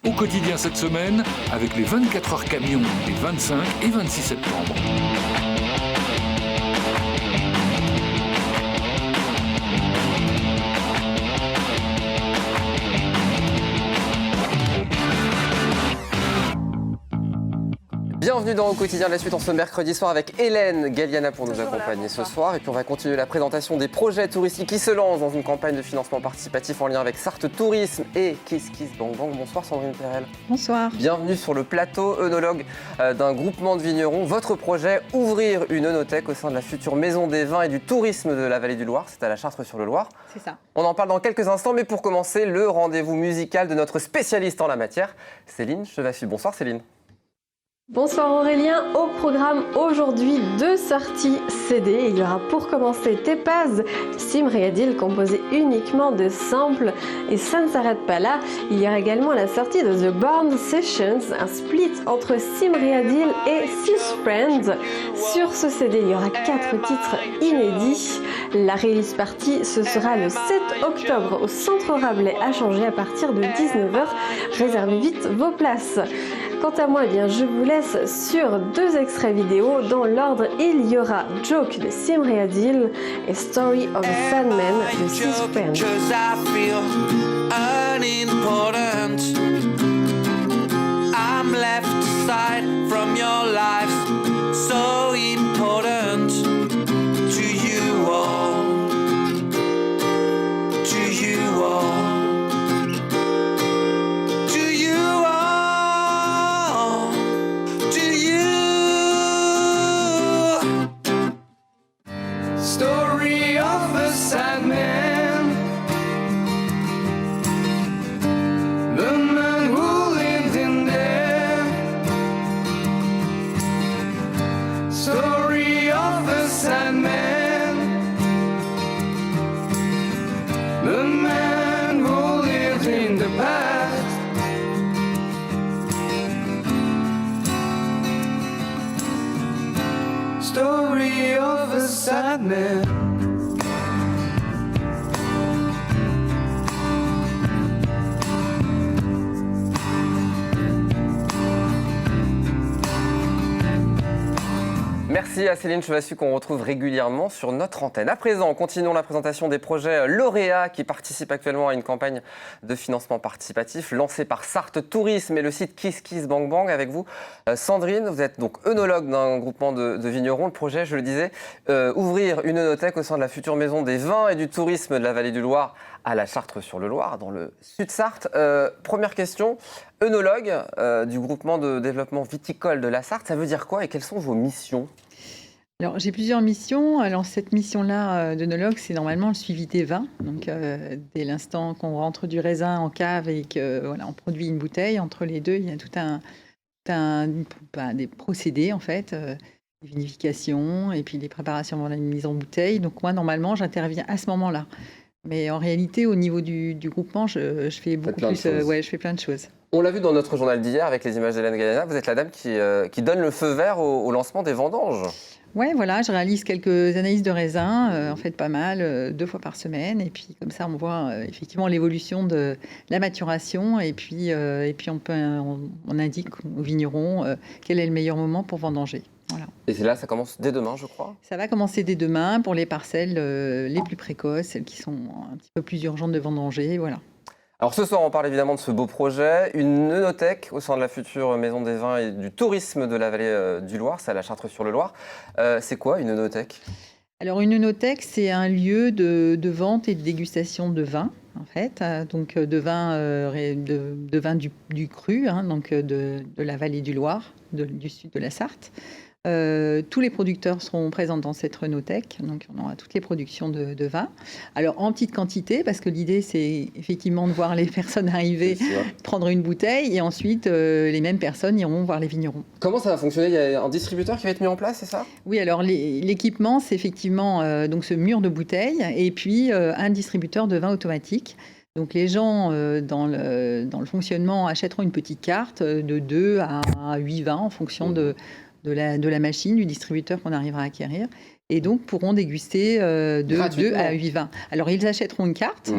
Au quotidien cette semaine, avec les 24 heures camions des 25 et 26 septembre. Bienvenue dans Au quotidien de la suite en ce mercredi soir avec Hélène Galliana pour nous accompagner ce soir. Et puis on va continuer la présentation des projets touristiques qui se lancent dans une campagne de financement participatif en lien avec Sarthe Tourisme et Kiss Kiss Bang Bang. Bonsoir Sandrine Perel. Bonsoir. Bienvenue sur le plateau, œnologue d'un groupement de vignerons. Votre projet, ouvrir une œnothèque au sein de la future maison des vins et du tourisme de la vallée du Loir. C'est à la Chartre-sur-le-Loir. C'est ça. On en parle dans quelques instants, mais pour commencer, le rendez-vous musical de notre spécialiste en la matière, Céline Chevassus. Bonsoir Céline. Bonsoir Aurélien, au programme aujourd'hui 2 sorties CD. Il y aura pour commencer Tepaz, Simriadil composé uniquement de samples et ça ne s'arrête pas là. Il y aura également la sortie de The Born Sessions, un split entre Simriadil et Six Friends. Sur ce CD, il y aura 4 titres inédits. La release party, ce sera le 7 octobre au Centre Rabelais à Changé à partir de 19h. Réservez vite vos places. Quant à moi, eh bien, je vous laisse sur 2 extraits vidéo. Dans l'ordre, il y aura Joke de Simriadil et Story of a Sandman de Six Friends. I'm left aside from your life, so important to you all, to you all. Story of a sad man, the man who lived in there. Story of a sad man, the man who lived in the past. Story of a sad man. Merci à Céline Chevassus qu'on retrouve régulièrement sur notre antenne. À présent, continuons la présentation des projets lauréats qui participent actuellement à une campagne de financement participatif lancée par Sarthe Tourisme et le site Kiss Kiss Bang Bang. Avec vous, Sandrine, vous êtes donc œnologue d'un groupement de vignerons. Le projet, je le disais, ouvrir une œnothèque au sein de la future maison des vins et du tourisme de la vallée du Loir à la Chartre-sur-le-Loir, dans le sud Sarthe. Première question, œnologue du groupement de développement viticole de la Sarthe, ça veut dire quoi et quelles sont vos missions ? Alors, j'ai plusieurs missions. Alors, cette mission-là d'œnologue, c'est normalement le suivi des vins. Donc, dès l'instant qu'on rentre du raisin en cave et qu'on produit une bouteille, entre les deux, il y a tout des procédés, en fait, les vinifications et puis les préparations avant la mise en bouteille. Donc, moi, normalement, j'interviens à ce moment-là. Mais en réalité, au niveau du groupement, je fais beaucoup plus. Je fais plein de choses. On l'a vu dans notre journal d'hier avec les images d'Hélène Galliana, vous êtes la dame qui donne le feu vert au lancement des vendanges. Oui, voilà, je réalise quelques analyses de raisin, en fait pas mal, 2 fois par semaine. Et puis comme ça, on voit effectivement l'évolution de la maturation. Et puis on indique aux vignerons quel est le meilleur moment pour vendanger. Voilà. Et c'est là, ça commence dès demain, je crois. Ça va commencer dès demain pour les parcelles les plus précoces, celles qui sont un petit peu plus urgentes de vendanger. Voilà. Alors ce soir, on parle évidemment de ce beau projet, une œnothèque au sein de la future maison des vins et du tourisme de la vallée du Loir, c'est à la Chartre-sur-le-Loir. C'est quoi une œnothèque ? Alors une œnothèque, c'est un lieu de vente et de dégustation de vin, en fait, donc de vin du cru, hein, donc de la vallée du Loir, du sud de la Sarthe. Tous les producteurs seront présents dans cette œnothèque, donc on aura toutes les productions de vin. Alors en petite quantité, parce que l'idée c'est effectivement de voir les personnes arriver, prendre une bouteille, et ensuite les mêmes personnes iront voir les vignerons. Comment ça va fonctionner ? Il y a un distributeur qui va être mis en place, c'est ça ? Oui, alors l'équipement c'est effectivement donc ce mur de bouteilles, et puis un distributeur de vin automatique. Donc les gens dans le fonctionnement achèteront une petite carte de 2 à 8 vins en fonction de la machine, du distributeur qu'on arrivera à acquérir, et donc pourront déguster de 2 à 8 vins. Alors ils achèteront une carte,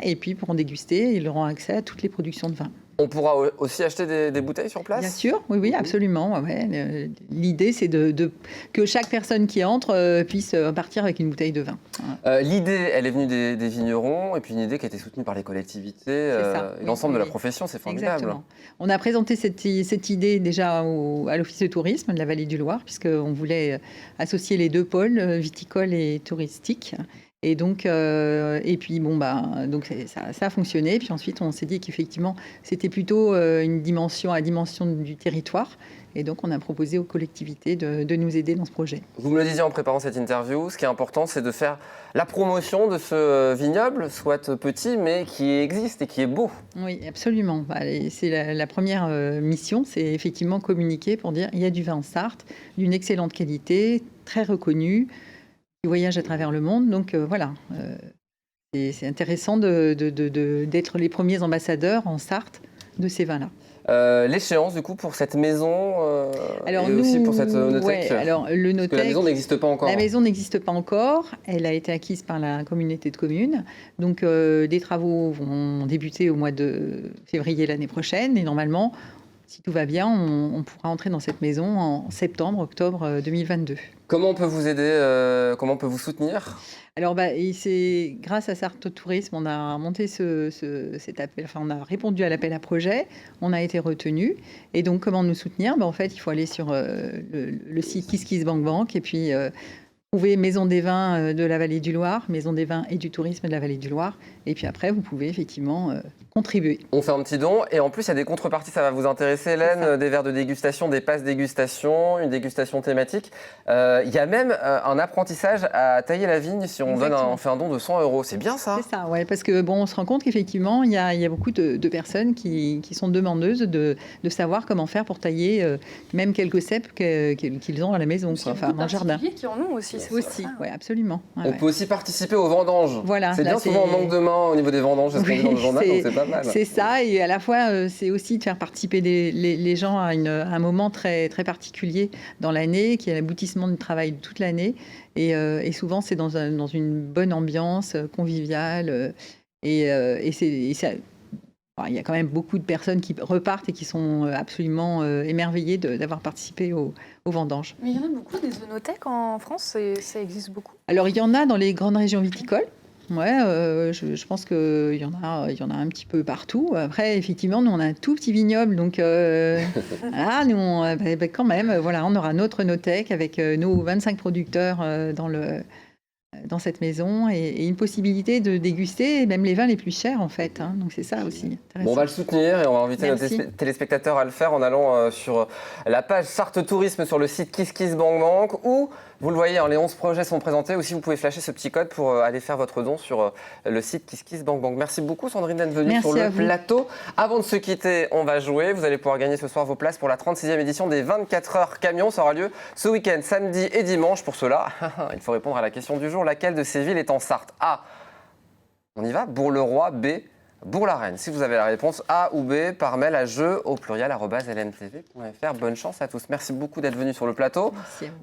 et puis pourront déguster, ils auront accès à toutes les productions de vin. On pourra aussi acheter des bouteilles sur place ? Bien sûr, oui, absolument. Ouais. L'idée, c'est que chaque personne qui entre puisse partir avec une bouteille de vin. L'idée, elle est venue des vignerons, et puis une idée qui a été soutenue par les collectivités et l'ensemble de la profession, c'est formidable. Exactement. On a présenté cette idée déjà à l'Office de tourisme de la Vallée du Loir, puisqu'on voulait associer les deux pôles, viticole et touristique. Et donc, donc ça a fonctionné. Puis ensuite, on s'est dit qu'effectivement, c'était plutôt une dimension à la dimension du territoire. Et donc, on a proposé aux collectivités de nous aider dans ce projet. Vous me le disiez en préparant cette interview, ce qui est important, c'est de faire la promotion de ce vignoble, soit petit, mais qui existe et qui est beau. Oui, absolument. C'est la première mission, c'est effectivement communiquer pour dire il y a du vin en Sarthe, d'une excellente qualité, très reconnu, qui voyage à travers le monde. Donc voilà, c'est intéressant d'être les premiers ambassadeurs en Sarthe de ces vins-là. L'échéance, du coup, pour cette maison alors et aussi pour cette Notec. Ouais, alors, le Notec, parce que la maison n'existe pas encore. La maison n'existe pas encore. Elle a été acquise par la communauté de communes. Donc, des travaux vont débuter au mois de février l'année prochaine. Et normalement, si tout va bien, on pourra entrer dans cette maison en septembre-octobre 2022. Comment on peut vous aider Comment on peut vous soutenir ? Alors, c'est grâce à Sarthe Tourisme, on a monté cet appel, on a répondu à l'appel à projet, on a été retenu. Et donc, comment nous soutenir ? En fait, il faut aller sur le site KissKissBankBank et puis trouver Maison des vins de la Vallée du Loir, Maison des vins et du tourisme de la Vallée du Loir. Et puis après, vous pouvez effectivement contribuer. On fait un petit don et en plus, il y a des contreparties, ça va vous intéresser, Hélène, des verres de dégustation, des passes dégustation, une dégustation thématique. Il y a même un apprentissage à tailler la vigne si on fait un don de 100 €. C'est bien ça ? C'est ça, ouais, parce que on se rend compte qu'effectivement, il y a beaucoup de personnes qui sont demandeuses de savoir comment faire pour tailler même quelques cèpes qu'ils ont à la maison, dans le jardin. Il y a qui en ont aussi. Aussi, oui, absolument. On peut aussi participer aux vendanges. Voilà, c'est bien, souvent on manque de main au niveau des vendanges, c'est ce qu'on dit dans le journal, donc c'est pas mal. C'est ça, et à la fois, c'est aussi de faire participer les gens à un moment très, très particulier dans l'année, qui est l'aboutissement du travail de toute l'année. Et souvent, c'est dans une bonne ambiance conviviale. Il y a quand même beaucoup de personnes qui repartent et qui sont absolument émerveillées d'avoir participé aux vendanges. Mais il y en a beaucoup des œnothèques en France, ça existe beaucoup. Alors il y en a dans les grandes régions viticoles. Ouais, je pense qu'il y en a un petit peu partout. Après, effectivement, nous on a un tout petit vignoble, donc voilà, nous quand même, voilà, on aura notre Notec avec nos 25 producteurs dans cette maison et une possibilité de déguster même les vins les plus chers en fait. Donc c'est ça aussi. Bon, on va le soutenir et on va inviter nos téléspectateurs à le faire en allant sur la page Sarthe Tourisme sur le site KissKissBankBank ou vous le voyez, les 11 projets sont présentés. Aussi, vous pouvez flasher ce petit code pour aller faire votre don sur le site KissKissBankBank. Merci beaucoup, Sandrine, d'être venue sur le plateau. Avant de se quitter, on va jouer. Vous allez pouvoir gagner ce soir vos places pour la 36e édition des 24 heures camions. Ça aura lieu ce week-end, samedi et dimanche. Pour cela, il faut répondre à la question du jour. Laquelle de ces villes est en Sarthe ? A. On y va ? Bourg-le-Roi. B. Bourg-la-Reine. Si vous avez la réponse A ou B, par mail à jeu@lntv.fr. Bonne chance à tous. Merci beaucoup d'être venus sur le plateau.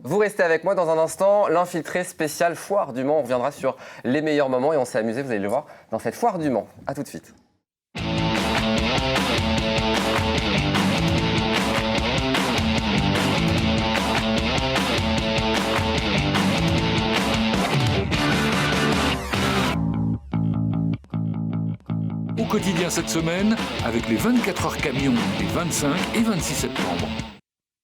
Vous restez avec moi dans un instant. L'infiltré spécial Foire du Mans. On reviendra sur les meilleurs moments et on s'est amusé, vous allez le voir, dans cette Foire du Mans. A tout de suite. Au quotidien cette semaine, avec les 24 heures camions des 25 et 26 septembre.